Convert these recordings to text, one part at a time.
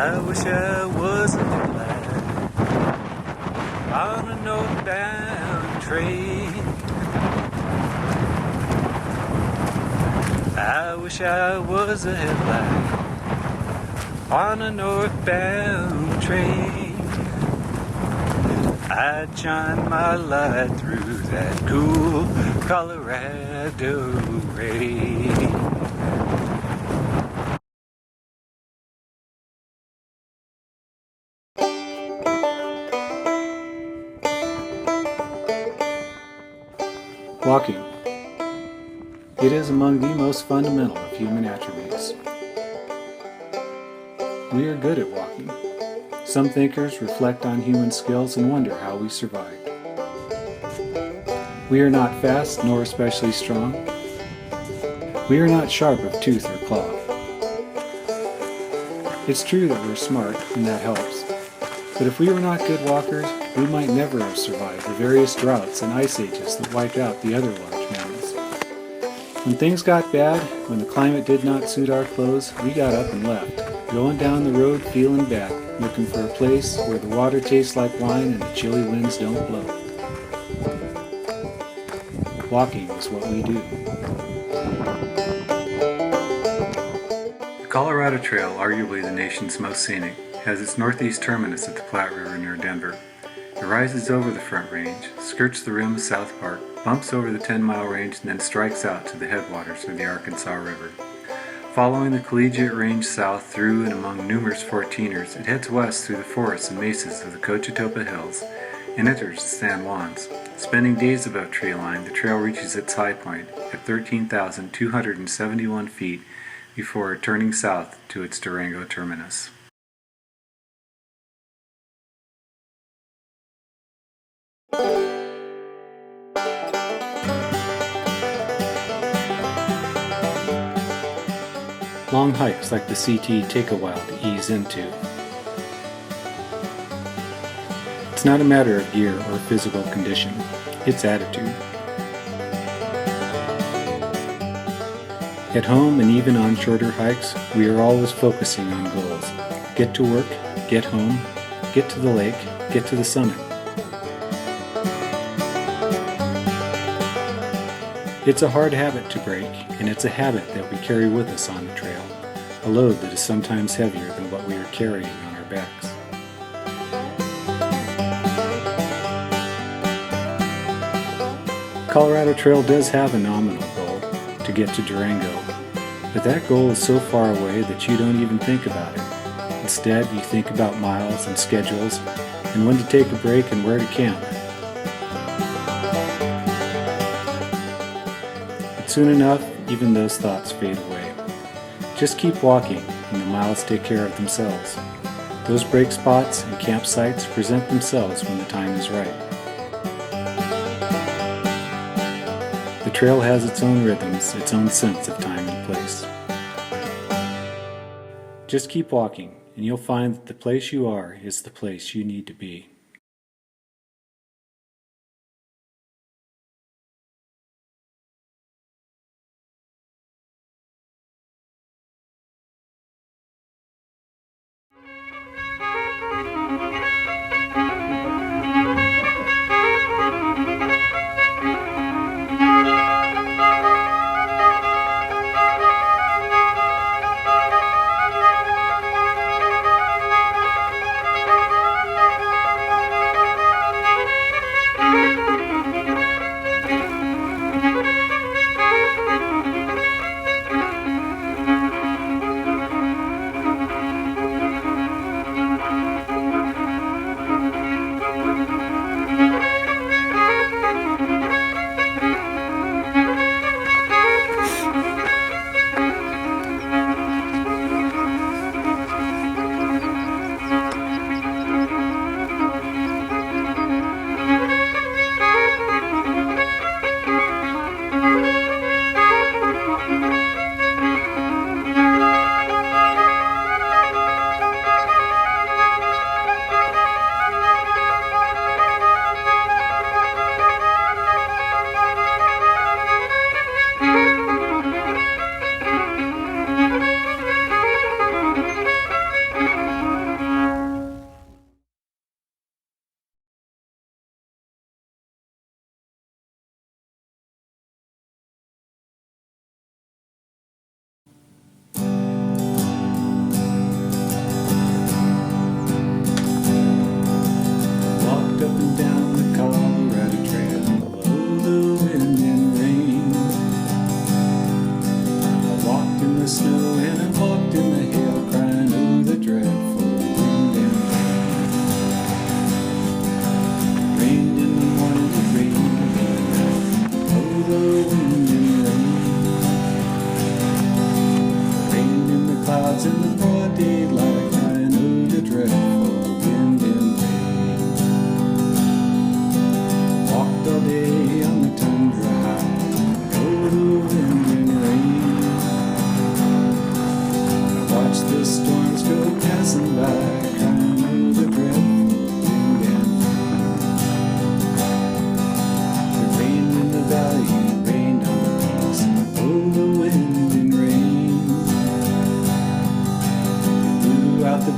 I wish I was a lad on a northbound train. I wish I was a headlight on a northbound train. I'd shine my light through that cool Colorado rain. Walking. It is among the most fundamental of human attributes. We are good at walking. Some thinkers reflect on human skills and wonder how we survived. We are not fast nor especially strong. We are not sharp of tooth or claw. It's true that we're smart, and that helps. But if we were not good walkers, we might never have survived the various droughts and ice ages that wiped out the other large mammals. When things got bad, when the climate did not suit our clothes, we got up and left, going down the road feeling bad, looking for a place where the water tastes like wine and the chilly winds don't blow. Walking is what we do. The Colorado Trail, arguably the nation's most scenic, has its northeast terminus at the Platte River near Denver. It rises over the Front Range, skirts the rim of South Park, bumps over the 10-mile range, and then strikes out to the headwaters of the Arkansas River. Following the Collegiate Range south through and among numerous 14ers, it heads west through the forests and mesas of the Cochetopa Hills and enters the San Juans. Spending days above treeline, the trail reaches its high point at 13,271 feet before turning south to its Durango terminus. Long hikes like the CT take a while to ease into. It's not a matter of gear or physical condition, it's attitude. At home and even on shorter hikes, we are always focusing on goals. Get to work, get home, get to the lake, get to the summit. It's a hard habit to break, and it's a habit that we carry with us on the trail, a load that is sometimes heavier than what we are carrying on our backs. Colorado Trail does have a nominal goal, to get to Durango, but that goal is so far away that you don't even think about it. Instead, you think about miles and schedules, and when to take a break and where to camp. Soon enough, even those thoughts fade away. Just keep walking, and the miles take care of themselves. Those break spots and campsites present themselves when the time is right. The trail has its own rhythms, its own sense of time and place. Just keep walking, and you'll find that the place you are is the place you need to be.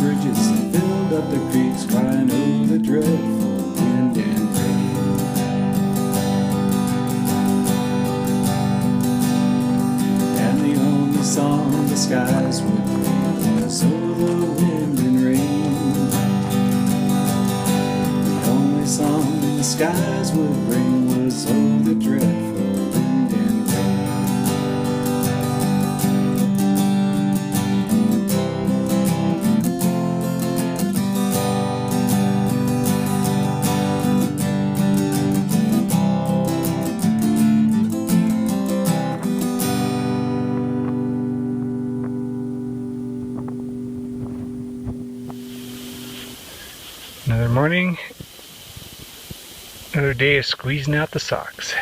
bridges and filled up the creeks, crying over the dreadful wind and rain. And the only song the skies would bring was oh, the wind and rain. The only song the skies would bring was oh, the dreadful wind and rain. Another morning, another day of squeezing out the socks.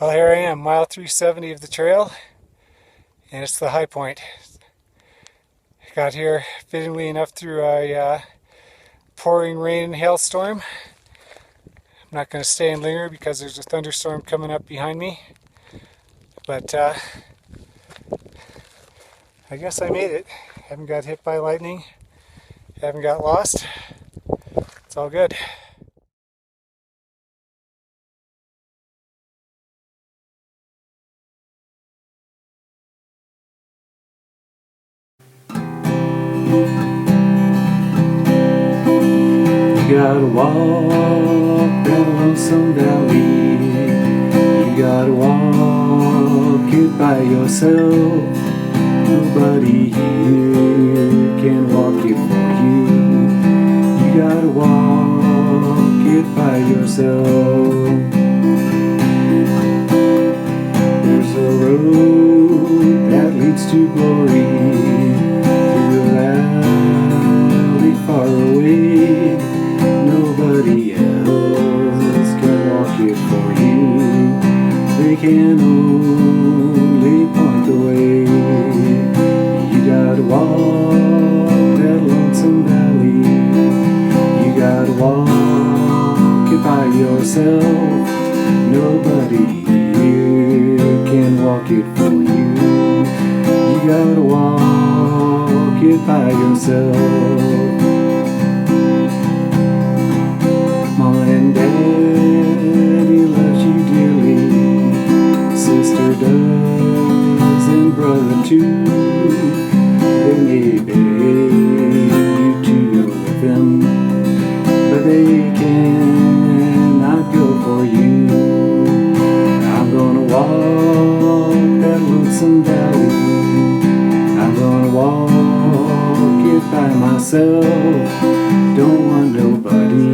Well, here I am, mile 370 of the trail, and it's the high point. Got here fittingly enough through a pouring rain and hailstorm. I'm not going to stay and linger because there's a thunderstorm coming up behind me, but I guess I made it. Haven't got hit by lightning, haven't got lost. It's all good. You gotta walk that lonesome valley. You gotta walk it by yourself. Nobody here can walk it for you. You gotta walk it by yourself. There's a road that leads to glory through a valley far away. Nobody else can walk it for you. They can only point the way. You gotta walk that lonesome valley. You gotta walk it by yourself. Nobody here can walk it for you. You gotta walk it by yourself. Mom and Daddy loves you dearly, sister does and brother too. They may beg you to go with them, but they cannot go for you. I'm gonna walk that lonesome valley. I'm gonna walk it by myself. Don't want nobody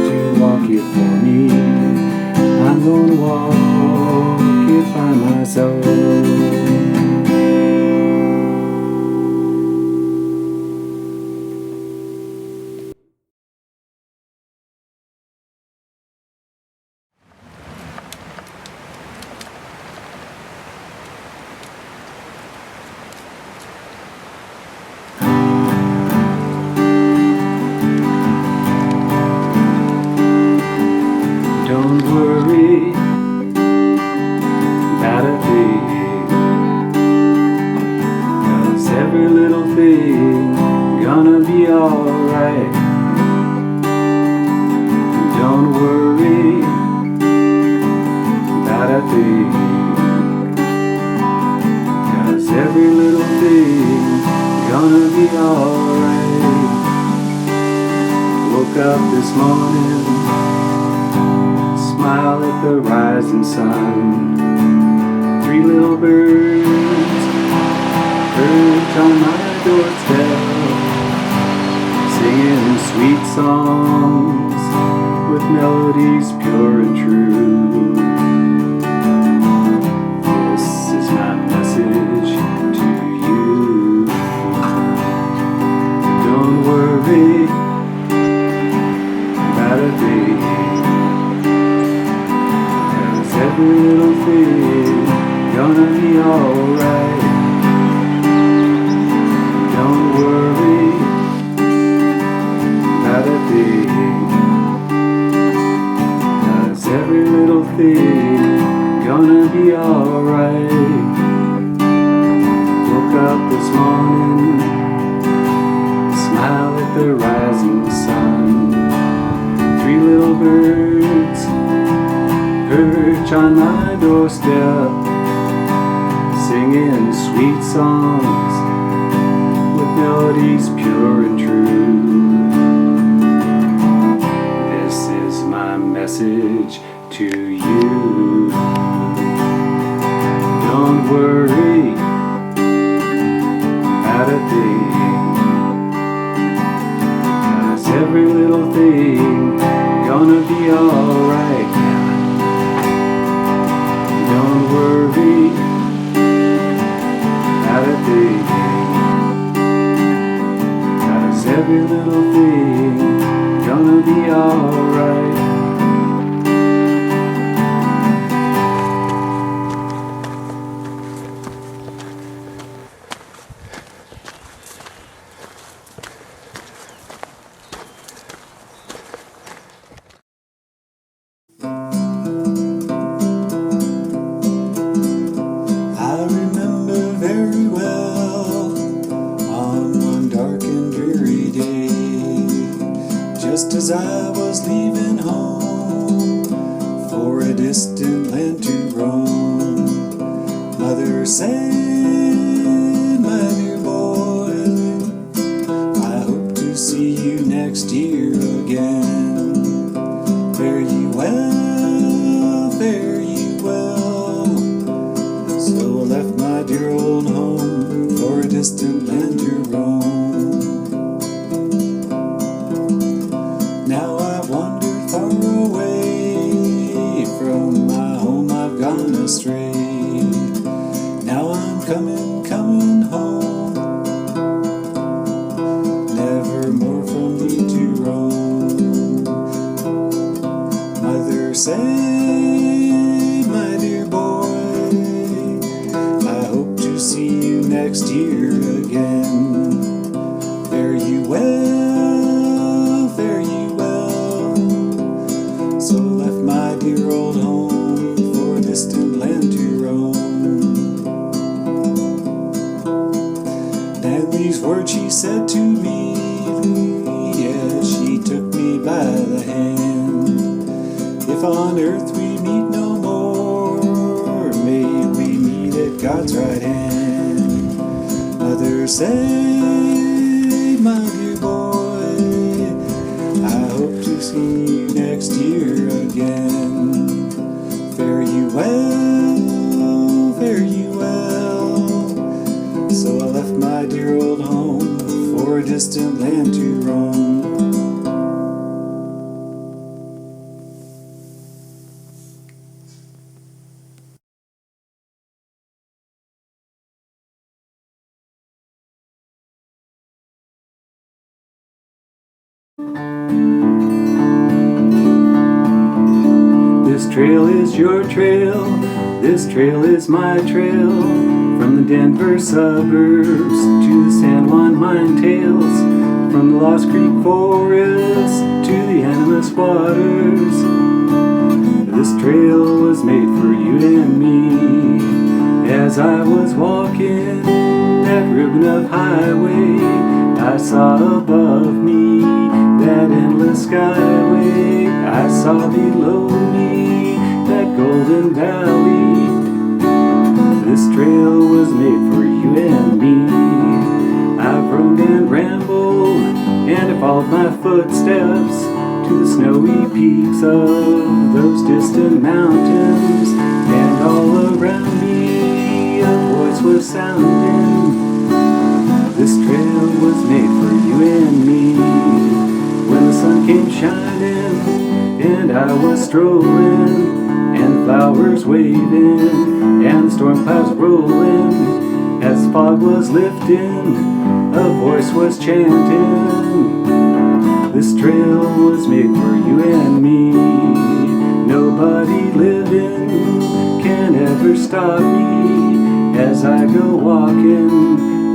to walk it for me. I'm gonna walk it by myself. Don't worry about a thing, 'cause every little thing gonna be alright. Don't worry about a thing, 'cause every little thing gonna be alright. Woke up this morning, smile at the rising sun. 3 little birds perched on my doorstep, singing sweet songs with melodies pure and true. This is my message to you. Don't worry about a thing, every little thing gonna be alright. Don't worry about a thing, 'cause this morning, smile at the rising sun. 3 little birds perch on my doorstep, singing sweet songs with melodies pure and true. This is my message to you. Don't worry about a thing, 'cause every little thing gonna be alright now. Don't worry about a thing, 'cause every little thing gonna be alright. I remember very well on one dark and dreary day, just as I was leaving home for a distant land to roam, Mother said, "My dear boy, I hope to see you next year again. Fare you well, fare you well." So I left my dear old home for a distant land to roam. Now I've wandered far away from my home, I've gone astray. Now I'm coming home, never more for me to roam. Mother said, "My dear boy, I hope to see you next year again. Fare you well, fare you well." So I left my dear old home for a distant land to roam. And these words she said to me, yeah, she took me by the hand. "If on earth we meet no more, may we meet at God's right hand." Mother said, "My dear boy, I hope to see you next year again. Fare you well, fare you well." So I left my dear old home for a distant land to roam. This trail is your trail, this trail is my trail, from the Denver suburbs to the San Juan mine tails, from the Lost Creek forest to the Animas waters. This trail was made for you and me. As I was walking that ribbon of highway, I saw above me that endless skyway. I saw below me that golden valley. This trail was made for you and me. I've roamed and rambled and I followed my footsteps to the snowy peaks of those distant mountains. And all around me a voice was sounding. This trail was made for you and me. When the sun came shining and I was strolling, and the flowers waving and the storm clouds rolling, as the fog was lifting, a voice was chanting. This trail was made for you and me. Nobody living can ever stop me as I go walking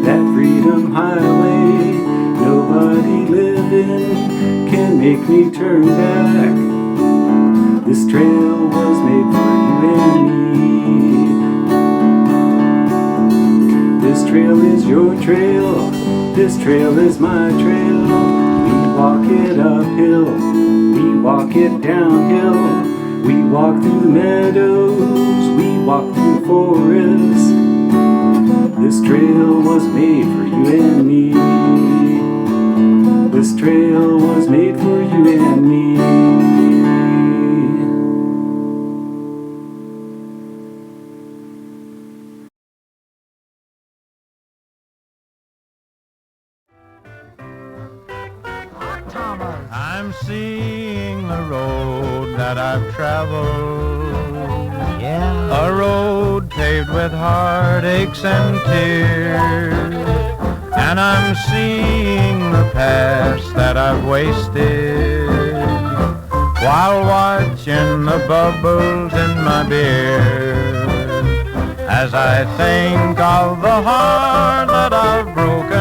that freedom highway. Nobody living can make me turn back. This trail was made for you and me. This trail is your trail, this trail is my trail. We walk it uphill, we walk it downhill. We walk through the meadows, we walk through the forest. This trail was made for you and me. This trail was made for you and me. I'm seeing the road that I've traveled. Yeah. A road paved with heartaches and tears. And I'm seeing the past that I've wasted while watching the bubbles in my beer. As I think of the heart that I've broken,